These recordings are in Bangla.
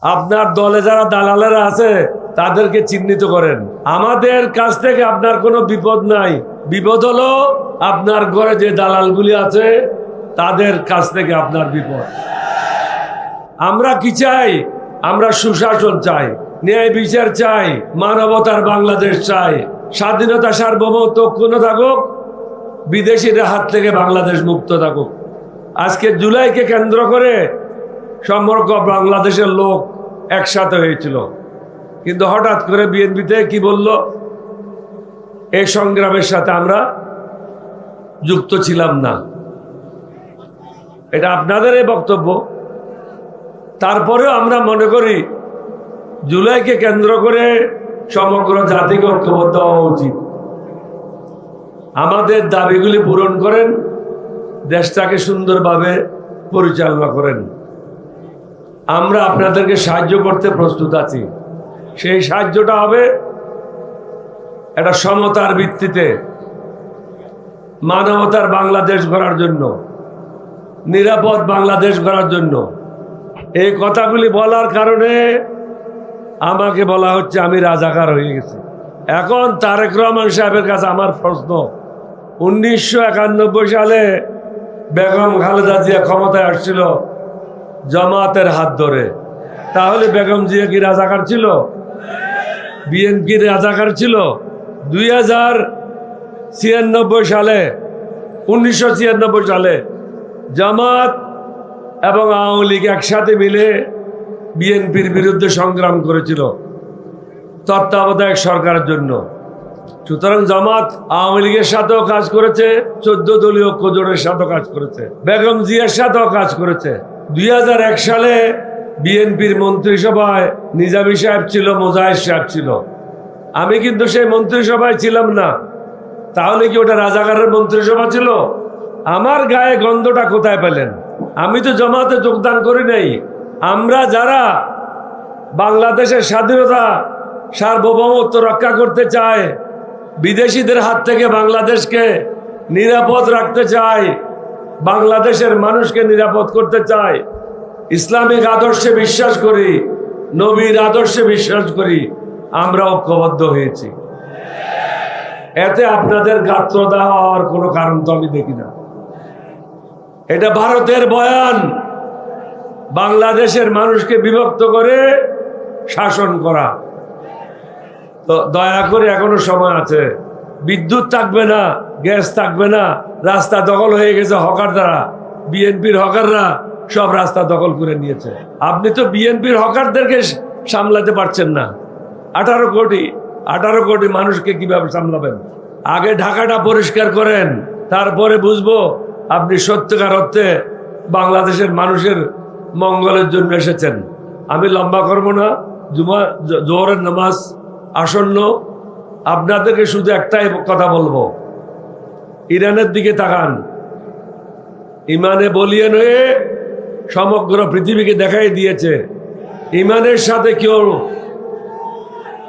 আপনার দলে যারা দালালেরা আছে তাদেরকে চিহ্নিত করেন। আমাদের কাছ থেকে আপনার কোনো বিপদ নাই, বিপদ হলো আপনার ঘরে যে দালালগুলি আছে তাদের কাছ থেকে আপনার বিপদ। আমরা কি চাই? আমরা সুশাসন চাই, ন্যায় বিচার চাই, মানবতার বাংলাদেশ চাই, স্বাধীনতা সার্বভৌমত্ব অক্ষুণ্ণ থাকুক, বিদেশিদের হাত থেকে বাংলাদেশ মুক্ত থাকুক। আজকে জুলাইকে কেন্দ্র করে সমগ্র বাংলাদেশের লোক একসাথে হয়েছিল, কিন্তু হঠাৎ করে বিএনপিতে কি বলল? এই সংগ্রামের সাথে আমরা যুক্ত ছিলাম না। এটা আপনাদের এই বক্তব্য। তারপরেও আমরা মনে করি জুলাইকে কেন্দ্র করে সমগ্র জাতিকে ঐক্যবদ্ধ হওয়া উচিত। আমাদের দাবিগুলি পূরণ করেন, দেশটাকে সুন্দরভাবে পরিচালনা করেন। আমরা আপনাদেরকে সাহায্য করতে প্রস্তুত আছি। সেই সাহায্যটা হবে একটা সমতার ভিত্তিতে, মানবতার বাংলাদেশ গড়ার জন্য, নিরাপদ বাংলাদেশ গড়ার জন্য। এই কথাগুলি বলার কারণে আমাকে বলা হচ্ছে আমি রাজাকার হয়ে গেছি। এখন তারেক রহমান সাহেবের কাছে আমার প্রশ্ন, 1991 সালে বেগম খালেদা জিয়া ক্ষমতায় আসছিল জামাতের হাত ধরে, তাহলে বেগম জিয়া কি রাজাকার ছিল? বিএনপি রাজাকার ছিল? 1996 সালে জামাত এবং আওয়ামী লীগ একসাথে মিলে বিএনপির বিরুদ্ধে সংগ্রাম করেছিল তত্ত্বাবধায়ক সরকারের জন্য। সুতরাং জামাত আওয়ামী লীগের সাথেও কাজ করেছে, 14 দলীয় ঐক্যজোটের সাথেও কাজ করেছে, বেগম জিয়ার সাথেও কাজ করেছে। 2001 সালে বিএনপির মন্ত্রিসভায় নিজামী সাহেব ছিল, মোজাহিদ সাহেব ছিল। আমি কিন্তু সেই মন্ত্রিসভায় ছিলাম না। তাহলে কি ওটা রাজাকারের মন্ত্রিসভা ছিল? আমার গায়ে গন্ধটা কোথায় পেলেন? আমি তো জামাতে যোগদান করি নাই। আমরা যারা বাংলাদেশের স্বাধীনতা সার্বভৌমত্ব রক্ষা করতে চায়, বিদেশিদের হাত থেকে বাংলাদেশকে নিরাপদ রাখতে চাই, বাংলাদেশের মানুষকে নিরাপদ করতে চাই, ইসলামিক আদর্শে বিশ্বাস করি, নবীর আদর্শে বিশ্বাস করি, আমরা ঐক্যবদ্ধ হয়েছি। এতে আপনাদের গাত্রদাহ হওয়ার কোনো কারণ তো আমি দেখি না। এটা ভারতের বয়ান, বাংলাদেশের মানুষকে বিভক্ত করে শাসন করা। তো দয়া করে এখনো সময় আছে। বিদ্যুৎ থাকবে না, গ্যাস থাকবে না, রাস্তা দখল হয়ে গেছে হকার দ্বারা। বিএনপির হকাররা সব রাস্তা দখল করে নিয়েছে। আপনি তো বিএনপির হকারদেরকে সামলাতে পারছেন না। 18 কোটি মানুষকে কিভাবে সামলাবেন? আগে ঢাকাটা পরিষ্কার করেন, তারপরে বুঝবো আপনি সত্যিকার অর্থে বাংলাদেশের মানুষের মঙ্গলের জন্য এসেছেন। আমি লম্বা করবো না, জোহরের নামাজ আসন্ন। আপনাদেরকে শুধু একটাই কথা বলবো, ইরানের দিকে তাকান। ইমানে বলিয়ান হয়ে সমগ্র পৃথিবীকে দেখাই দিয়েছে ইমানের সাথে কেউ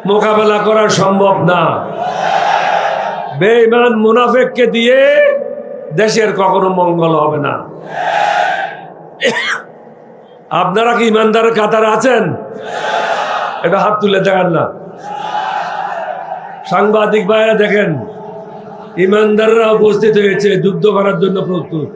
মোকাবেলা করা সম্ভব না। বেঈমান মুনাফিককে দিয়ে দেশের কখনো মঙ্গল হবে না। আপনারা কি ইমানদারের কাতারে আছেন? এটা হাত তুলে দেখান না। সাংবাদিক ভাইরা দেখেন, ইমানদাররা উপস্থিত হয়েছে, যুদ্ধ করার জন্য প্রস্তুত।